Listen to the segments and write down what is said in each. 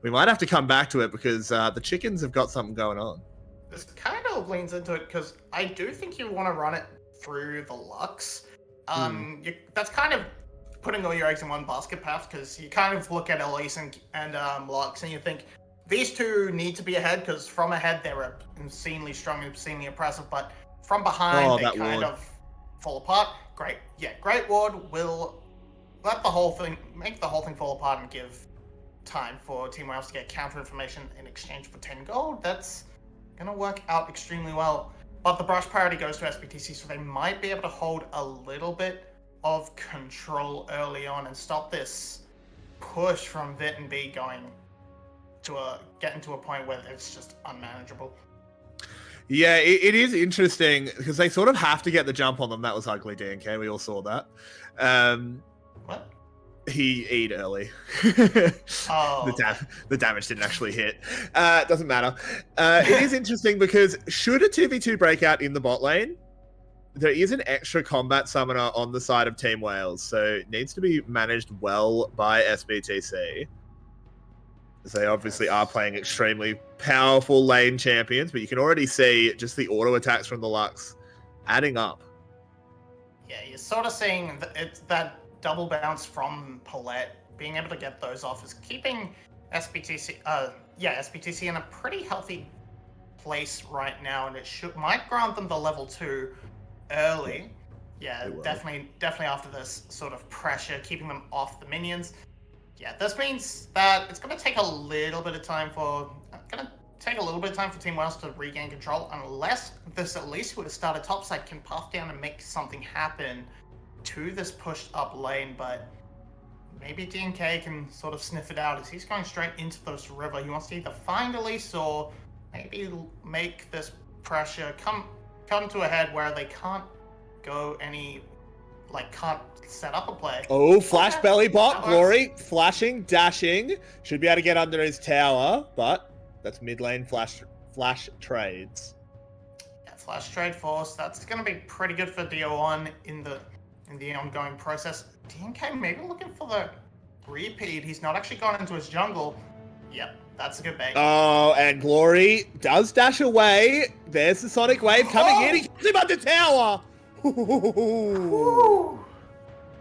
we might have to come back to it because the chickens have got something going on. This kind of leans into it because I do think you want to run it through the Lux. That's kind of putting all your eggs in one basket, perhaps, because you kind of look at Elise and Lux and you think these two need to be ahead because from ahead they're insanely strong and insanely impressive, but from behind they kind of fall apart. Great ward will make the whole thing fall apart and give time for Team Wales to get counter information in exchange for 10 gold. That's gonna work out extremely well. But the brush priority goes to SBTC, so they might be able to hold a little bit of control early on and stop this push from Vit and B going to getting to a point where it's just unmanageable. Yeah, it is interesting because they sort of have to get the jump on them. That was ugly, DNK. We all saw that. What? He eat early. Oh. The damage didn't actually hit. Doesn't matter. It is interesting because should a 2v2 break out in the bot lane, there is an extra combat summoner on the side of Team Wales, so it needs to be managed well by SBTC. They obviously are playing extremely powerful lane champions, but you can already see just the auto attacks from the Lux adding up. Yeah, you're sort of seeing it's that double bounce from Paulette. Being able to get those off is keeping SBTC in a pretty healthy place right now, and it might grant them the level 2 early. Yeah, definitely after this sort of pressure, keeping them off the minions. Yeah, this means that it's going to take a little bit of time for Team Wales to regain control, unless this Elise who would have started topside can path down and make something happen to this pushed up lane. But maybe DNK can sort of sniff it out as he's going straight into this river. He wants to either find Elise or maybe make this pressure come to a head where they can't go can't set up a play. Oh, flash belly bot, Glory, flashing, dashing. Should be able to get under his tower, but that's mid lane flash trades. Yeah, flash trade force. That's going to be pretty good for DO1 in the ongoing process. DNK maybe looking for the repeat. He's not actually gone into his jungle. Yep, that's a good bait. Oh, and Glory does dash away. There's the Sonic Wave coming in. He gets him under tower.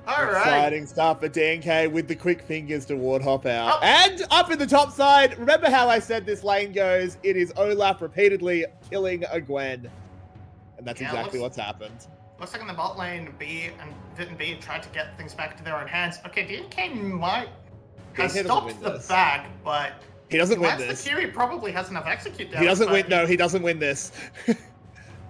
All right. Exciting stuff for DNK with the quick fingers to ward hop out. And up in the top side, remember how I said this lane goes? It is Olaf repeatedly killing a Gwen. And that's exactly what's happened. Looks like in the bot lane, Vit and B tried to get things back to their own hands. Okay, DNK has stopped the bag, but he doesn't win this. The Q, he probably has enough execute down. He doesn't win. No, he doesn't win this.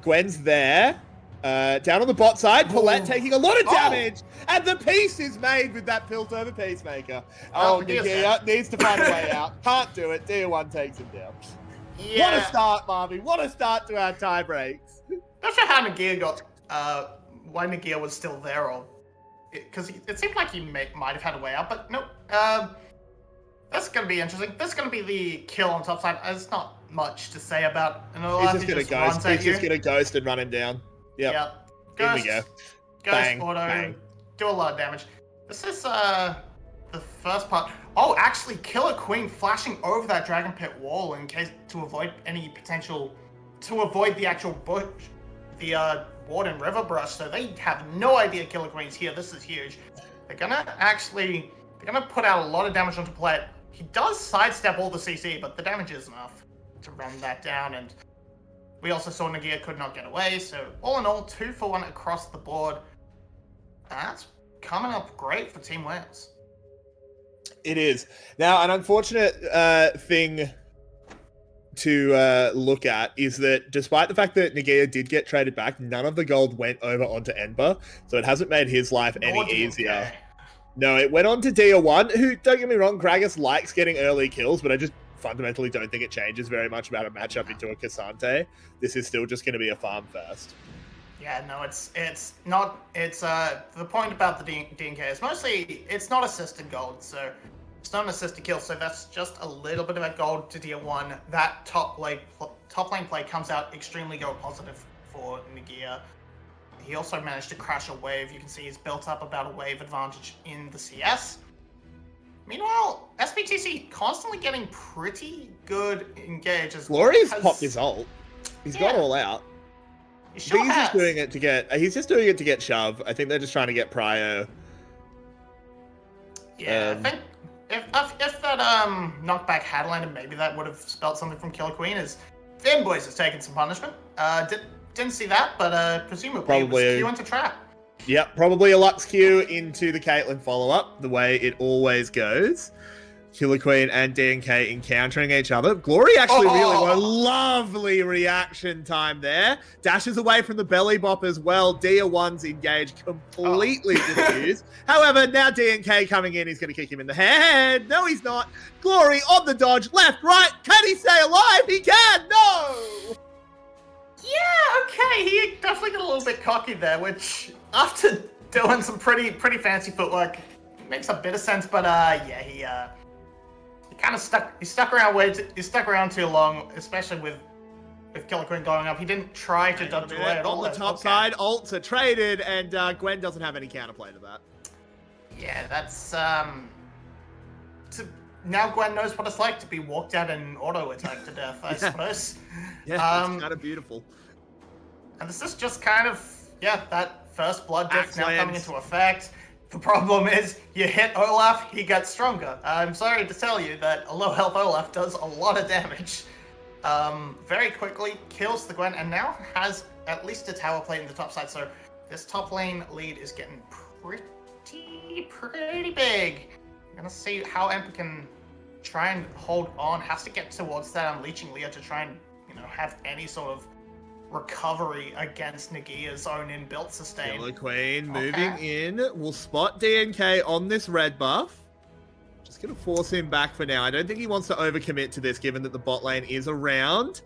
Gwen's there. Down on the bot side, Paulette taking a lot of damage, and the piece is made with that Piltover Peacemaker. Nagia needs to find a way out. Can't do it. DO1 takes him down. Yeah. What a start, Marvy. What a start to our tie breaks. Not sure how Nagia got, why Nagia was still there, or because it seemed like he might have had a way out, but nope. That's going to be interesting. This is going to be the kill on top side. There's not much to say about it. He's just going to ghost and run him down. Yep. Ghost, here we go. Ghost bang, auto, bang. Do a lot of damage. This is the first part. Oh, actually, Killer Queen flashing over that Dragon Pit wall in case to avoid the actual bush, the Warden River Brush. So they have no idea Killer Queen's here. This is huge. They're gonna put out a lot of damage onto Paulette. He does sidestep all the CC, but the damage is enough to run that down. And we also saw Nagia could not get away, so all in all, 2 for 1 across the board. That's coming up great for Team Wales. It is. Now, an unfortunate thing to look at is that despite the fact that Nagia did get traded back, none of the gold went over onto Ember, so it hasn't made his life any easier. No, it went on to DO1, who, don't get me wrong, Gragas likes getting early kills, but I just fundamentally don't think it changes very much about a matchup into a Cassante. This is still just going to be a farm fest. Yeah, no, it's not. It's the point about the DNK is mostly it's not assisted gold, so it's not an assisted kill. So that's just a little bit of a gold to DO1. That top lane play comes out extremely gold positive for Nagia. He also managed to crash a wave. You can see he's built up about a wave advantage in the CS. Meanwhile, SBTC constantly getting pretty good engages. Glory's popped his ult. He's got Yeah. all out. He sure He's has. just doing it to get. He's just doing it to get shove. I think they're just trying to get prio. Yeah, I think if that knockback had landed, maybe that would have spelled something from Killer Queen. As Fanboys has taken some punishment. Didn't see that, but presumably Probably. it was Q into trap. Yep, probably a Lux Q into the Caitlyn follow-up, the way it always goes. Killer Queen and DNK encountering each other. Glory actually really well. Lovely reaction time there. Dashes away from the belly bop as well. Dia1's engaged, completely confused. However, now DNK coming in, he's going to kick him in the head. No, he's not. Glory on the dodge, left, right. Can he stay alive? He can. No. Yeah, okay. He definitely got a little bit cocky there, which after doing some pretty fancy footwork makes a bit of sense. But yeah, he kind of stuck. He stuck around too long, especially with Killer Queen going up. He didn't try to dodge away at all. On the top side, ults are traded, and Gwen doesn't have any counterplay to that. Yeah, that's now Gwen knows what it's like to be walked out and auto attacked to death, I suppose. Yeah, it's kind of beautiful. And this is just kind of that first blood diff now Excellent. coming into effect. The problem is, you hit Olaf, he gets stronger. I'm sorry to tell you that a low health Olaf does a lot of damage. Very quickly kills the Gwen, and now has at least a tower plate in the top side. So this top lane lead is getting pretty big. I'm gonna see how Emperor can try and hold on. Has to get towards that unleashing Leah to try and have any sort of recovery against Nagia's own inbuilt sustain. Killer Queen moving in. We'll spot DNK on this red buff. Just going to force him back for now. I don't think he wants to overcommit to this, given that the bot lane is around.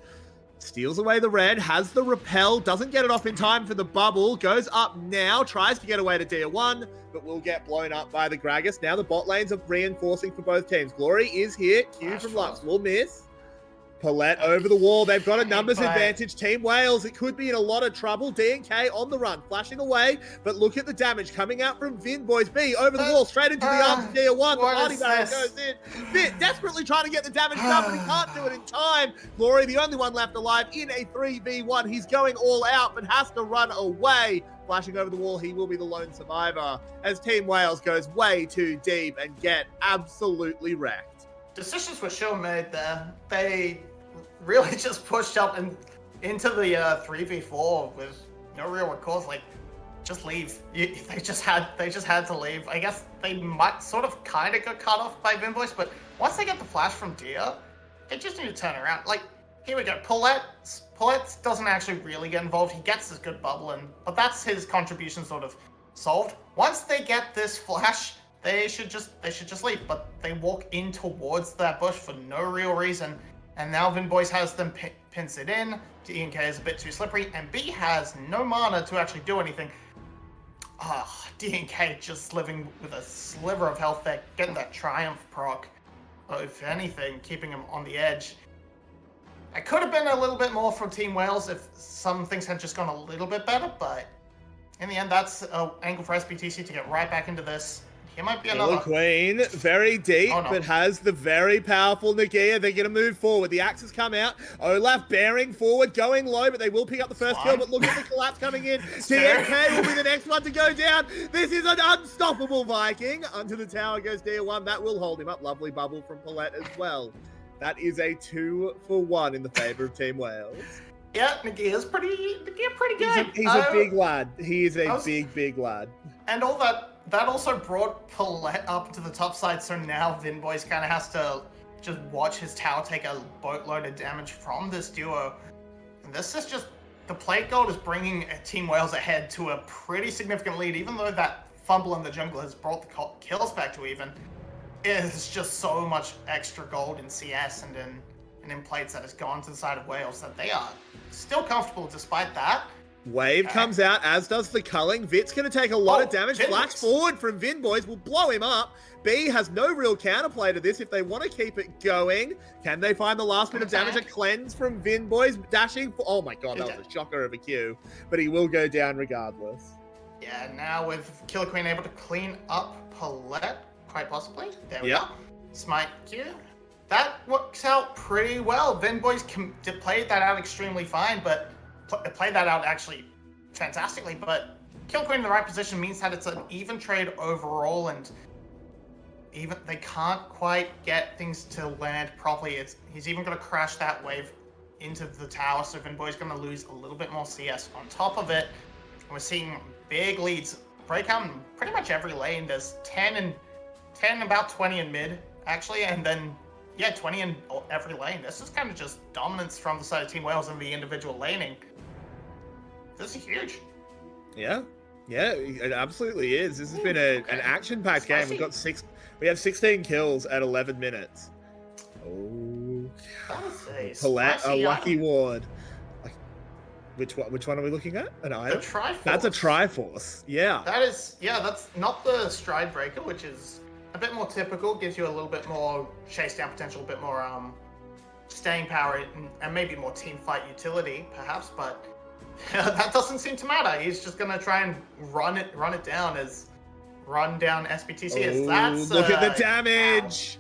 Steals away the red, has the repel, doesn't get it off in time for the bubble, goes up now, tries to get away to Dia1, but will get blown up by the Gragas. Now the bot lanes are reinforcing for both teams. Glory is here, Q from Lux will miss. Paulette over the wall. They've got a numbers advantage. Team Wales, it could be in a lot of trouble. DNK on the run, flashing away. But look at the damage coming out from Vinboys. B over the wall, straight into the arms of Dia1. The party barrel goes in. Bit desperately trying to get the damage done, but he can't do it in time. Glory, the only one left alive in a 3v1. He's going all out, but has to run away. Flashing over the wall, he will be the lone survivor as Team Wales goes way too deep and get absolutely wrecked. Decisions were sure made there. They really just pushed up and into the 3v4 with no real recourse. Like, just leave. They just had to leave. I guess they might sort of kind of got cut off by Vinboys, but once they get the flash from Dia, they just need to turn around. Like, here we go. Paulette doesn't actually really get involved. He gets this good bubble in, but that's his contribution sort of solved. Once they get this flash, they should just leave, but they walk in towards that bush for no real reason. And now Vinboys has them pins it in. DNK is a bit too slippery, and B has no mana to actually do anything. DNK just living with a sliver of health there, getting that triumph proc. If anything, keeping him on the edge. It could have been a little bit more from Team Wales if some things had just gone a little bit better, but in the end, that's an angle for SBTC to get right back into this. Here might be another. Queen, very deep, but has the very powerful Nagia. They're going to move forward. The axes come out. Olaf bearing forward, going low, but they will pick up the first kill. But look at the collapse coming in. DNK will be the next one to go down. This is an unstoppable Viking. Under the tower goes Dia1. That will hold him up. Lovely bubble from Paulette as well. That is a 2-for-1 in the favor of Team Wales. Yeah, Nagia's pretty good. He's a big lad. He is a big lad. And all that also brought Paulette up to the top side, so now Vinboys kind of has to just watch his tower take a boatload of damage from this duo. And this is just, the plate gold is bringing Team Wales ahead to a pretty significant lead, even though that fumble in the jungle has brought the kills back to even. It is just so much extra gold in CS and in plates that has gone to the side of Wales that they are still comfortable despite that. Wave comes out, as does the culling. Vit's going to take a lot of damage. Flash forward from Vinboys will blow him up. B has no real counterplay to this if they want to keep it going. Can they find the last bit of damage? A cleanse from Vinboys dashing. Oh my god, that was a shocker of a Q. But he will go down regardless. Yeah, now with Killer Queen able to clean up Paulette. quite possibly. There we Yeah. go. Smite Q. That works out pretty well. Vinboys played that out extremely fine, but played that out actually fantastically. But Kill Queen in the right position means that it's an even trade overall, and even they can't quite get things to land properly. He's even going to crash that wave into the tower, so Vinboy's going to lose a little bit more CS on top of it. We're seeing big leads break out in pretty much every lane. There's 10, about 20 in mid, actually, and then, yeah, 20 in every lane. This is kind of just dominance from the side of Team Wales in the individual laning. This is huge. Yeah, it absolutely is. This has been an action-packed game. We have 16 kills at 11 minutes. Oh, That is a lucky ward. Which one are we looking at? An item? The Triforce. That's a Triforce. Yeah. That's not the Stride Breaker, which is a bit more typical. Gives you a little bit more chase down potential, a bit more staying power, and maybe more team fight utility, perhaps. But that doesn't seem to matter. He's just gonna try and run down SBTC. Look at the damage.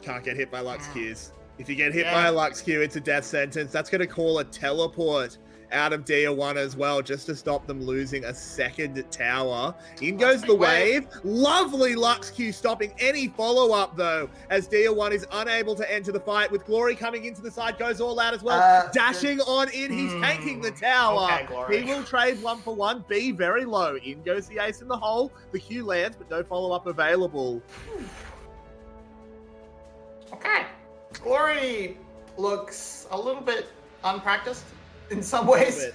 Can't get hit by Lux Qs. If you get hit by a Lux Q, it's a death sentence. That's going to call a teleport out of Dia 1 as well, just to stop them losing a second tower. In goes the wave. Lovely Lux Q stopping any follow-up, though, as Dia 1 is unable to enter the fight. With Glory coming into the side, goes all out as well. Dashing on in, he's tanking the tower. Okay, he will trade 1-for-1, be very low. In goes the ace in the hole. The Q lands, but no follow-up available. Okay. Glory looks a little bit unpracticed in some ways.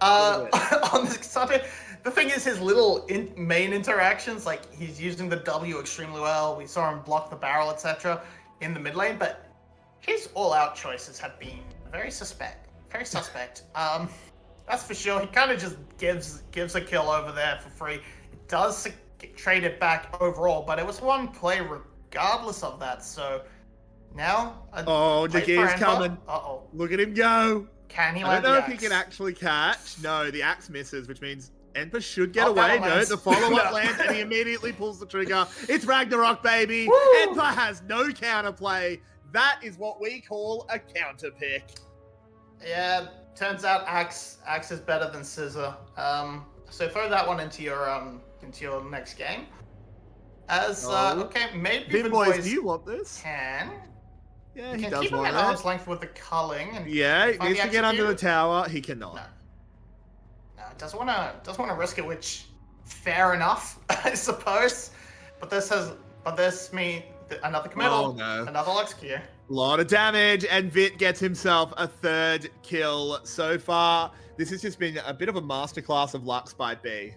On the Sunday, the thing is, his little main interactions, like he's using the W extremely well. We saw him block the barrel, etc., in the mid lane, but his all-out choices have been very suspect. That's for sure. He kind of just gives a kill over there for free. It does trade it back overall, but it was one play regardless of that. So. Now, Nagia's coming. Look at him go. Can he I land don't know the if he axe? can actually catch. No, the axe misses, which means Enpa should get away. No, the follow-up lands, and he immediately pulls the trigger. It's Ragnarok, baby. Woo! Enpa has no counterplay. That is what we call a counter pick. Yeah, turns out axe is better than scissor. So throw that one into your next game. Maybe Vinboys, do you want this? Can. Yeah, he can does keep him want at it. arm's length with the culling. And He needs to get under the tower. He cannot. No, doesn't want to risk it. Which, fair enough, I suppose. But this means another committal. Another Lux Q. A lot of damage, and Vit gets himself a third kill so far. This has just been a bit of a masterclass of Lux by B.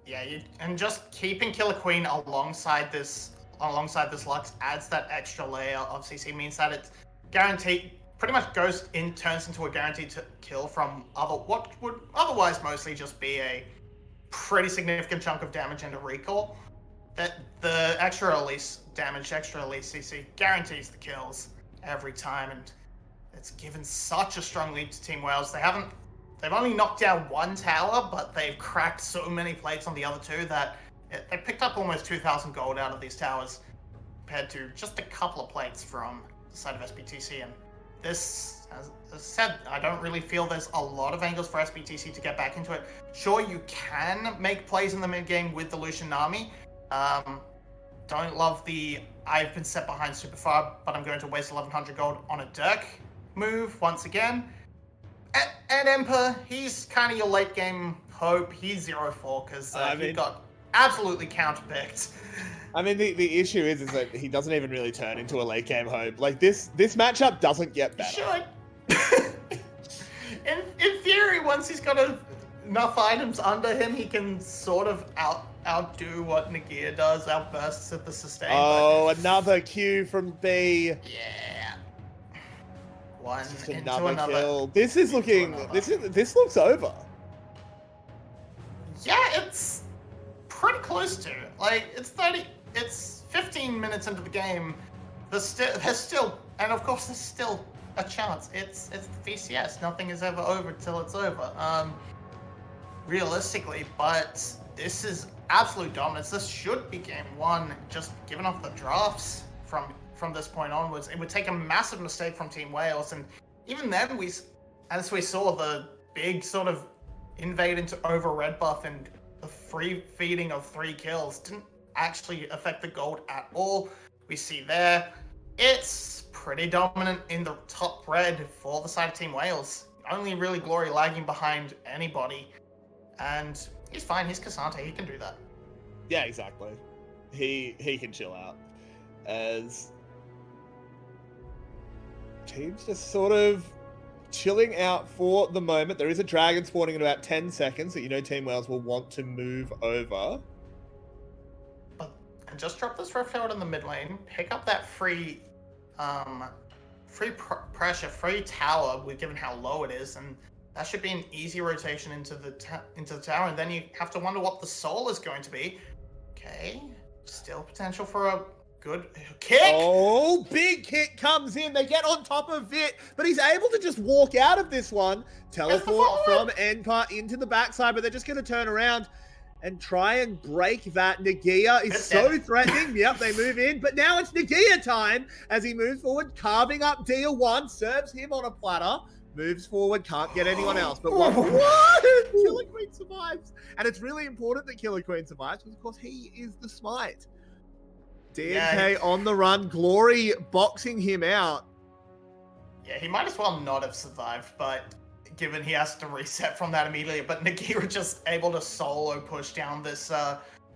Yeah, and just keeping Killer Queen alongside this Lux adds that extra layer of CC, means that it's guaranteed, pretty much turns into a guaranteed kill from what would otherwise mostly just be a pretty significant chunk of damage into recall. That the extra release damage, extra release CC guarantees the kills every time, and it's given such a strong lead to Team Wales. They've only knocked down one tower, but they've cracked so many plates on the other two that they picked up almost 2,000 gold out of these towers, compared to just a couple of plates from the side of SBTC. And this, as I said, I don't really feel there's a lot of angles for SBTC to get back into it. Sure, you can make plays in the mid game with the Lucian Nami. Don't love the I've been set behind super far, but I'm going to waste 1,100 gold on a Dirk move once again. And Emperor, he's kind of your late game hope. He's 0-4 because he got absolutely counterpicked. I mean, the issue is that he doesn't even really turn into a late game hope. Like this matchup doesn't get better. He should. in theory, once he's got enough items under him, he can sort of outdo what Nagia does, outbursts at the sustain. Another Q from B. Yeah. One into another kill. This is looking. This looks over. Yeah, it's pretty close to. Like, it's 15 minutes into the game. There's still, and of course there's still a chance. It's the VCS. Nothing is ever over till it's over. Realistically, but this is absolute dominance. This should be game one. Just given off the drafts from this point onwards, it would take a massive mistake from Team Wales, and even then, as we saw, the big sort of invade into over red buff and the free feeding of 3 kills didn't actually affect the gold at all. We see there, it's pretty dominant in the top red for the side of Team Wales. Only really Glory lagging behind anybody, and he's fine. He's Cassante. He can do that. Yeah, exactly. He can chill out as teams just sort of chilling out for the moment. There is a dragon spawning in about 10 seconds that Team Wales will want to move over. And just drop this rift herald in the mid lane. Pick up that free pressure, free tower, given how low it is, and that should be an easy rotation into the tower. And then you have to wonder what the soul is going to be. Okay, still potential for a good kick. Oh, big kick comes in. They get on top of it, but he's able to just walk out of this one. Teleport from Enpa into the backside, but they're just going to turn around and try and break that. Nagia is so threatening. Yep, they move in, but now it's Nagia time as he moves forward, carving up Deal 1, serves him on a platter, moves forward, can't get anyone else. But what? Killer Queen survives. And it's really important that Killer Queen survives because, of course, he is the smite. DNK on the run, Glory boxing him out. Yeah, he might as well not have survived, but given he has to reset from that immediately. But Nagira just able to solo push down this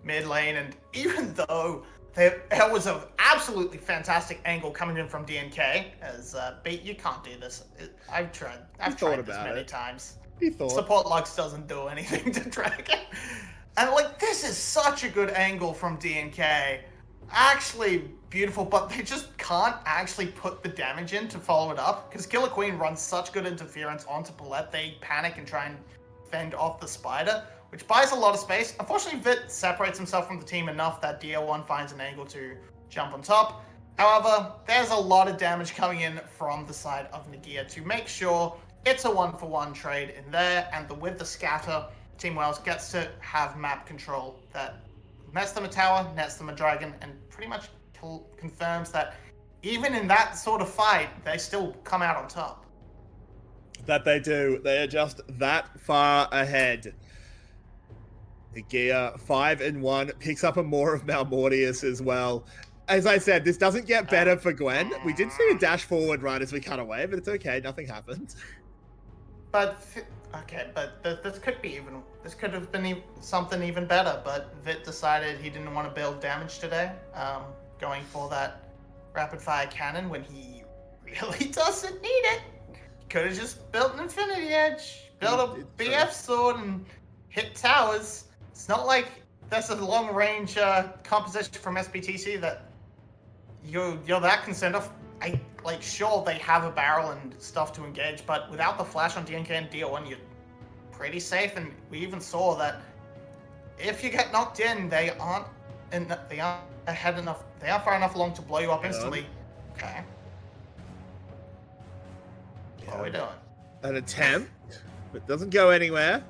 mid lane, and even though there was an absolutely fantastic angle coming in from DNK, as Beat, you can't do this. I've tried this many times. He thought. Support Lux doesn't do anything to Dragon. And like, this is such a good angle from DNK. Actually beautiful, but they just can't actually put the damage in to follow it up because Killer Queen runs such good interference onto Palette. They panic and try and fend off the spider, which buys a lot of space. Unfortunately, Vit separates himself from the team enough that DL1 finds an angle to jump on top. However, there's a lot of damage coming in from the side of Nagia to make sure it's a 1-for-1 trade in there, and with the scatter, Team Wales gets to have map control that nets them a tower, nets them a dragon, and pretty much confirms that even in that sort of fight, they still come out on top. That they do. They are just that far ahead. Nagia 5-1 picks up a more of Malmortius as well. As I said, this doesn't get better for Gwen. We did see a dash forward right as we cut away, but it's okay. Nothing happened. But okay, but this could have been something even better. But Vit decided he didn't want to build damage today, going for that rapid fire cannon when he really doesn't need it. He could have just built an Infinity Edge, built a BF sword, and hit towers. It's not like that's a long range composition from SBTC that you're that concerned of. Sure, they have a barrel and stuff to engage, but without the flash on DNK and DO1, you're pretty safe. And we even saw that if you get knocked in, they aren't ahead enough. They aren't far enough along to blow you up instantly. Okay. What are we doing? An attempt, but doesn't go anywhere.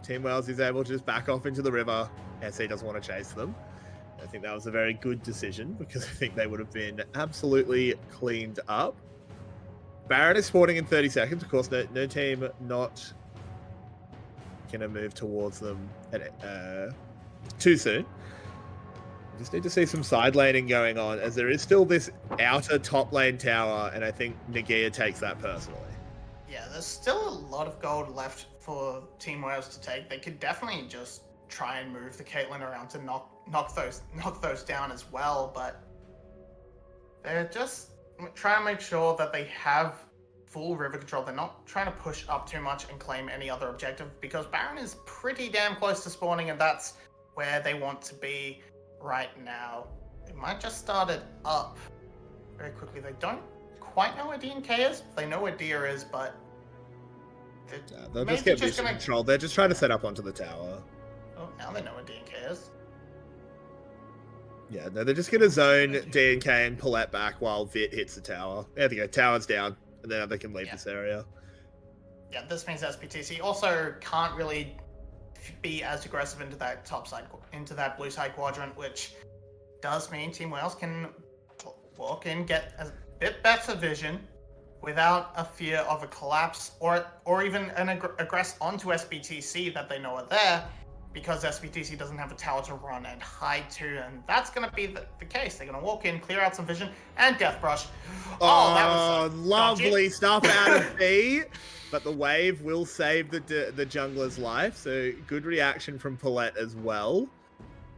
Team Wales is able to just back off into the river. SE doesn't want to chase them. I think that was a very good decision because I think they would have been absolutely cleaned up. Baron is spawning in 30 seconds. Of course, no team not going to move towards them too soon. Just need to see some side laning going on as there is still this outer top lane tower, and I think Nagia takes that personally. Yeah, there's still a lot of gold left for Team Wales to take. They could definitely just try and move the Caitlyn around to knock those down as well, but they're just trying to make sure that they have full river control. They're not trying to push up too much and claim any other objective because Baron is pretty damn close to spawning, and that's where they want to be right now. They might just start it up very quickly. They don't quite know where DNK is. They know where Dia is, but they'll just get mission control. They're just trying to set up onto the tower. Oh, now they know where DNK is. Yeah, no, they're just going to zone DNK and Palette back while Vit hits the tower. There they go, tower's down, and then they can leave this area. Yeah, this means SBTC also can't really be as aggressive into that into that blue side quadrant, which does mean Team Wales can walk in, get a bit better vision without a fear of a collapse or even an aggress onto SBTC that they know are there, because SBTC doesn't have a tower to run and hide to, and that's going to be the case. They're going to walk in, clear out some vision, and Death Brush. Oh, that was lovely dodgy. stuff out of B. But the wave will save the jungler's life, so good reaction from Paulette as well.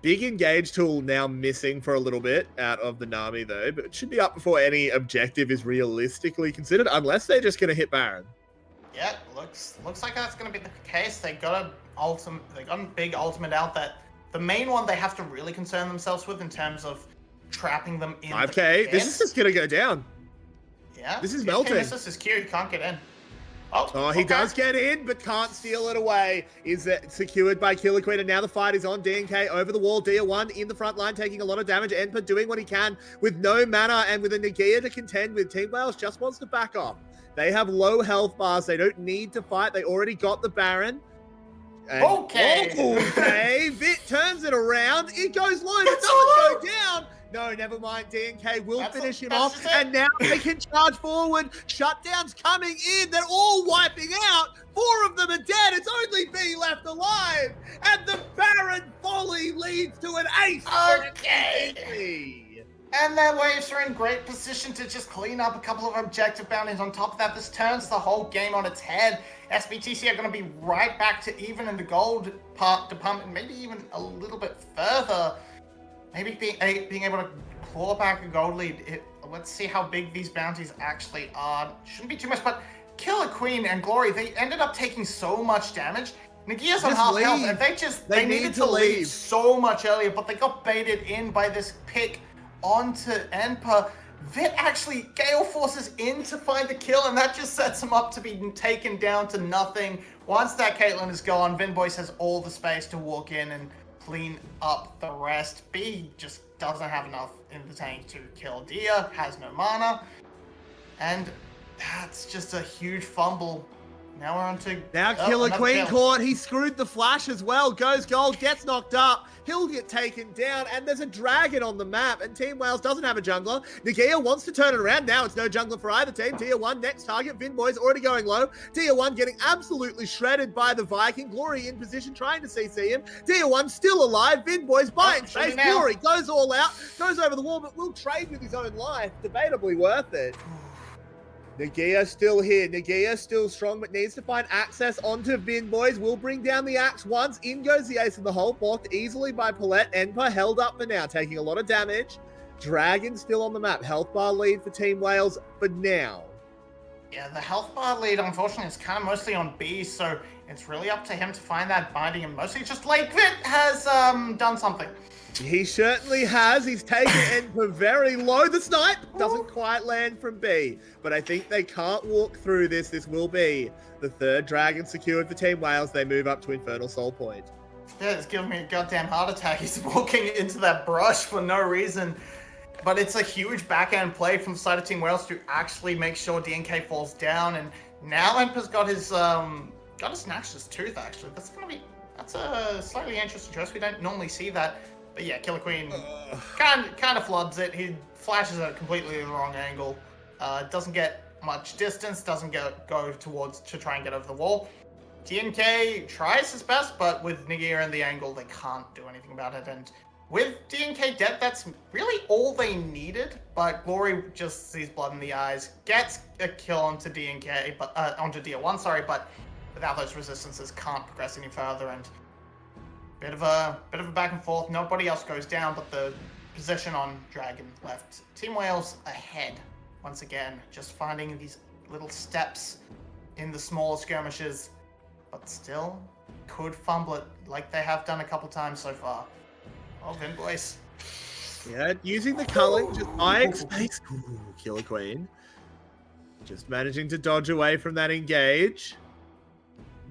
Big engage tool now missing for a little bit out of the Nami though, but it should be up before any objective is realistically considered, unless they're just going to hit Baron. Yeah, looks like that's going to be the case. They got a big ultimate out that the main one they have to really concern themselves with in terms of trapping them in 5k. This is just going to go down. Yeah. This is melting. This is his Q. He can't get in. Oh, he does get in, but can't steal it away. Is secured by Killer Queen, and now the fight is on. DNK over the wall. Dia1 in the front line, taking a lot of damage. Enpa doing what he can with no mana and with a Nagia to contend with. Team Wales just wants to back off. They have low health bars. They don't need to fight. They already got the Baron. And okay. Vit turns it around. It goes low. It doesn't go down. No, never mind. DNK will finish him off. And now they can charge forward. Shutdown's coming in. They're all wiping out. 4 of them are dead. It's only B left alive. And the Baron folly leads to an ace. Okay. And their waves are in great position to just clean up a couple of objective bounties. On top of that, this turns the whole game on its head. SBTC are going to be right back to even in the gold part department, maybe even a little bit further. Maybe being able to claw back a gold lead. Let's see how big these bounties actually are. Shouldn't be too much, but Killer Queen and Glory, they ended up taking so much damage. Nagia's on half health, and they needed to leave so much earlier, but they got baited in by this pick onto Enpa. Vit actually gale forces in to find the kill, and that just sets him up to be taken down to nothing. Once that Caitlyn is gone, Vinboys has all the space to walk in and clean up the rest. B just doesn't have enough in the tank to kill Dia, has no mana, and that's just a huge fumble. Now we're on to... Now Killer Queen caught. He screwed the flash as well. Goes gold, gets knocked up. He'll get taken down, and there's a dragon on the map, and Team Wales doesn't have a jungler. Nagia wants to turn it around. Now it's no jungler for either team. Dia1 next target. Vinboy's already going low. Dia1 getting absolutely shredded by the Viking. Glory in position, trying to CC him. Dia1 still alive. Vinboy's buying space. Glory goes all out, goes over the wall, but will trade with his own life. Debatably worth it. Nagia still here. Nagia still strong, but needs to find access onto Vinboys. Will bring down the axe once. In goes the ace in the hole. Blocked easily by Paulette. Enpa held up for now, taking a lot of damage. Dragon still on the map. Health bar lead for Team Wales for now. Yeah, the health bar lead, unfortunately, is kind of mostly on B, so it's really up to him to find that binding, and mostly just like Vit has done something. He certainly has. He's taken Enpa very low. The snipe doesn't quite land from B, but I think they can't walk through this. This will be the 3rd dragon secured for Team Wales. They move up to Infernal Soul Point. Yeah, it's giving me a goddamn heart attack. He's walking into that brush for no reason. But it's a huge backhand play from the side of Team Wales to actually make sure DNK falls down. And now Enpa's got his snatched his tooth, actually. That's a slightly interesting choice. We don't normally see that. But yeah, Killer Queen kind of floods it. He flashes at completely the wrong angle. Doesn't get much distance. Doesn't go towards to try and get over the wall. DNK tries his best, but with Nagia in the angle, they can't do anything about it. And with DNK dead, that's really all they needed. But Glory just sees blood in the eyes, gets a kill onto DNK, but onto Dia1, sorry. But without those resistances, can't progress any further. And Bit of a back and forth. Nobody else goes down, but the position on Dragon left Team Wales ahead once again. Just finding these little steps in the smaller skirmishes, but still could fumble it like they have done a couple times so far. Oh, Vinboys. Yeah, using the culling, just eyeing space. Ooh, Killer Queen. Just managing to dodge away from that engage.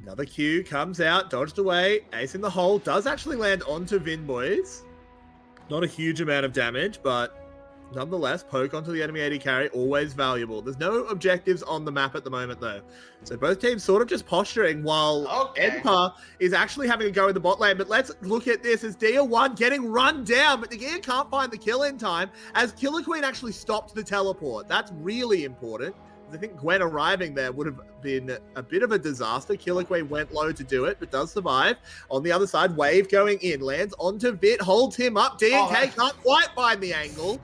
Another Q comes out, dodged away. Ace in the hole does actually land onto Vinboys. Not a huge amount of damage, but nonetheless, poke onto the enemy AD carry, always valuable. There's no objectives on the map at the moment, though. So both teams sort of just posturing while Enpa is actually having a go in the bot lane. But let's look at this as Dia1 getting run down, but Nagia can't find the kill in time as Killer Queen actually stopped the teleport. That's really important. I think Gwen arriving there would have been a bit of a disaster. Killer Queen went low to do it, but does survive. On the other side, Wave going in, lands onto Vit, holds him up. DNK can't quite find the angle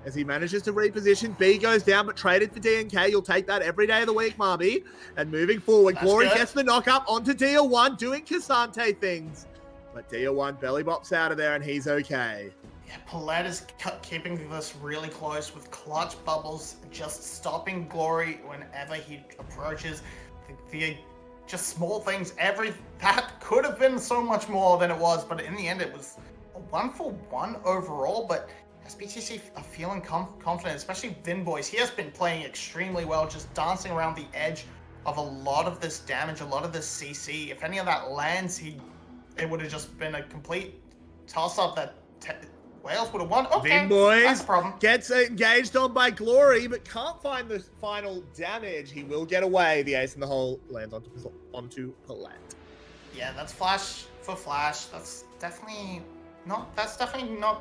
as he manages to reposition. B goes down, but traded for DNK. You'll take that every day of the week, Marby. And moving forward, Glory gets the knock up onto Dia1, doing Cassante things. But Dia1 belly bops out of there, and he's okay. Yeah, Paulette is keeping this really close with clutch bubbles, just stopping Glory whenever he approaches. The just small things, that could have been so much more than it was, but in the end it was a 1-for-1 overall. But SBTC are feeling confident, especially Vinboys. He has been playing extremely well, just dancing around the edge of a lot of this damage, a lot of this CC. If any of that lands, it would have just been a complete toss-up that Wales would have won. Okay, Vinboys that's a problem. Gets engaged on by Glory, but can't find the final damage. He will get away. The ace in the hole lands onto Paulette. Yeah, that's Flash for Flash. That's definitely not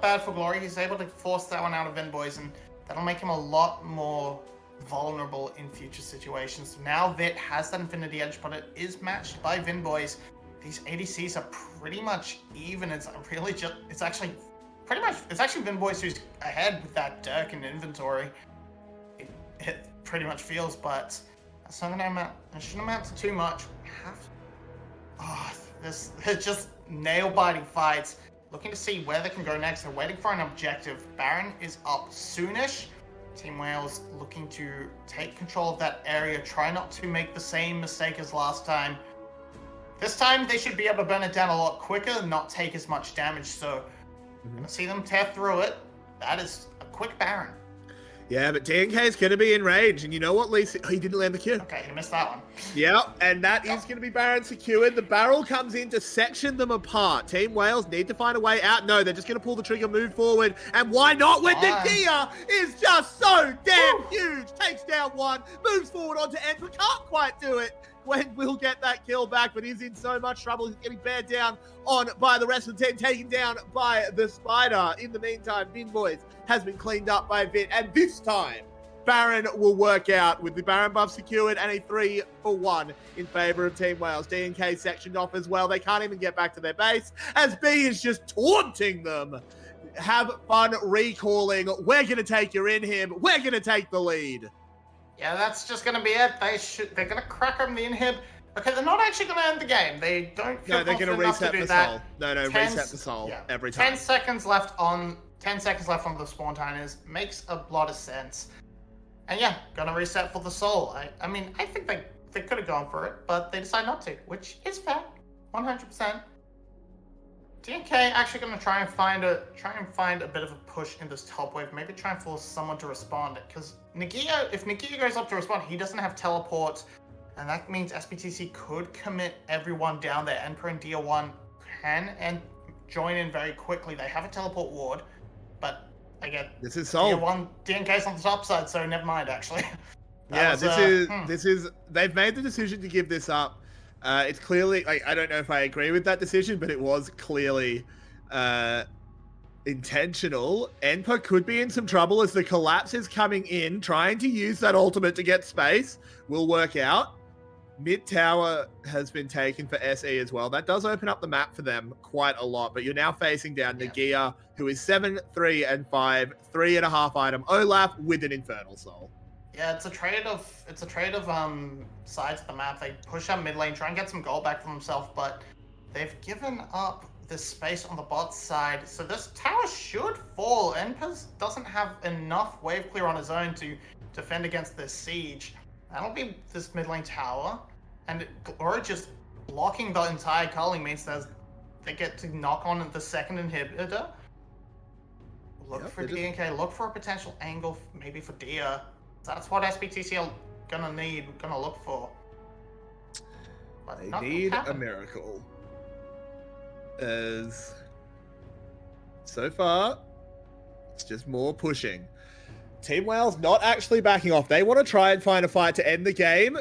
bad for Glory. He's able to force that one out of Vinboys, and that'll make him a lot more vulnerable in future situations. Now Vit has that Infinity Edge, but it is matched by Vinboys. These ADCs are pretty much even. It's actually Vinboys who's ahead with that Dirk in inventory. It pretty much feels, but that's not gonna amount. It shouldn't amount to too much. This is just nail-biting fights. Looking to see where they can go next. They're waiting for an objective. Baron is up soonish. Team Wales looking to take control of that area. Try not to make the same mistake as last time. This time they should be able to burn it down a lot quicker and not take as much damage. So I'm gonna see them tear through it. That is a quick Baron. Yeah, but DNK is going to be in range. And you know what, Lisa? Oh, he didn't land the Q. Okay, he missed that one. Yeah, and that is going to be Baron secured. The barrel comes in to section them apart. Team Wales need to find a way out. No, they're just going to pull the trigger, move forward. And why not when Nagia is just so damn huge? Takes down one, moves forward onto Ed, but can't quite do it. Gwen will get that kill back, but he's in so much trouble. He's getting bared down on by the rest of the team, taken down by the Spider. In the meantime, Vinboys has been cleaned up by Vit, and this time, Baron will work out with the Baron buff secured and a 3-for-1 in favor of Team Wales. DNK sectioned off as well. They can't even get back to their base as B is just taunting them. Have fun recalling. We're going to take you in him. We're going to take the lead. Yeah, that's just going to be it. They're going to crack on the inhib. Okay, they're not actually going to end the game. They don't feel No, they're going to reset the soul. No, reset the soul every time. 10 seconds left on the spawn timers. Makes a lot of sense. And yeah, going to reset for the soul. I mean, I think they could have gone for it, but they decided not to, which is fair. 100%. DNK actually going to try and find a bit of a push in this top wave. Maybe try and force someone to respond. Because if Nagia goes up to respond, he doesn't have teleport. And that means SBTC could commit everyone down there. Emperor and Dia1 can join in very quickly. They have a teleport ward. But again, this is Soul. DNK's on the top side, so never mind actually. This is they've made the decision to give this up. It's clearly, I don't know if I agree with that decision, but it was clearly intentional. Enpa could be in some trouble as the collapse is coming in, trying to use that ultimate to get space. Will work out. Mid tower has been taken for SE as well. That does open up the map for them quite a lot, but you're now facing down Nagia, who is 7, 3, and 5, 3.5 item Olaf with an Infernal Soul. Yeah, it's a trade of sides of the map. They push up mid lane, try and get some gold back for themselves, but they've given up this space on the bot side. So this tower should fall. Enpers doesn't have enough wave clear on his own to defend against this siege. That'll be this mid lane tower, and Glory just blocking the entire culling means that they get to knock on the second inhibitor. Look for DNK. Look for a potential angle, maybe for Dia. That's what SBTC are gonna look for. But they need a miracle. As so far, it's just more pushing. Team Wales not actually backing off. They want to try and find a fight to end the game.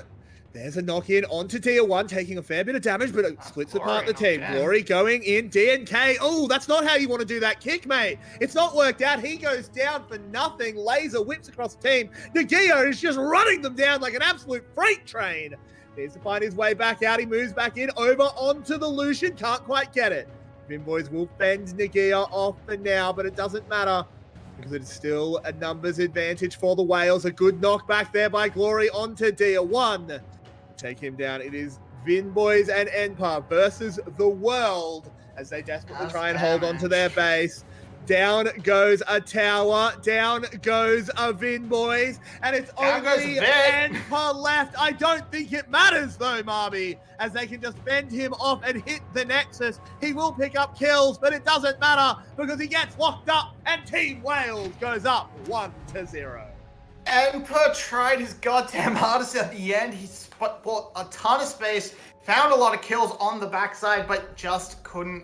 There's a knock-in onto Tier 1, taking a fair bit of damage, but it splits apart the team. Glory going in, DNK. Oh, that's not how you want to do that kick, mate. It's not worked out. He goes down for nothing. Laser whips across the team. Nagio is just running them down like an absolute freight train. Needs to find his way back out. He moves back in, over onto the Lucian. Can't quite get it. Boys will fend Nagio off for now, but it doesn't matter because it's still a numbers advantage for the Wales. A good knockback there by Glory onto Dia 1. Take him down. It is Boys and Enpar versus the world as they desperately try and hold on to their base. Down goes a tower. Down goes a Boys. And it's only Enpar left. I don't think it matters though, Marby, as they can just fend him off and hit the Nexus. He will pick up kills, but it doesn't matter because he gets locked up and Team Wales goes up 1-0. Enpar tried his goddamn hardest at the end. He bought a ton of space, found a lot of kills on the backside, but just couldn't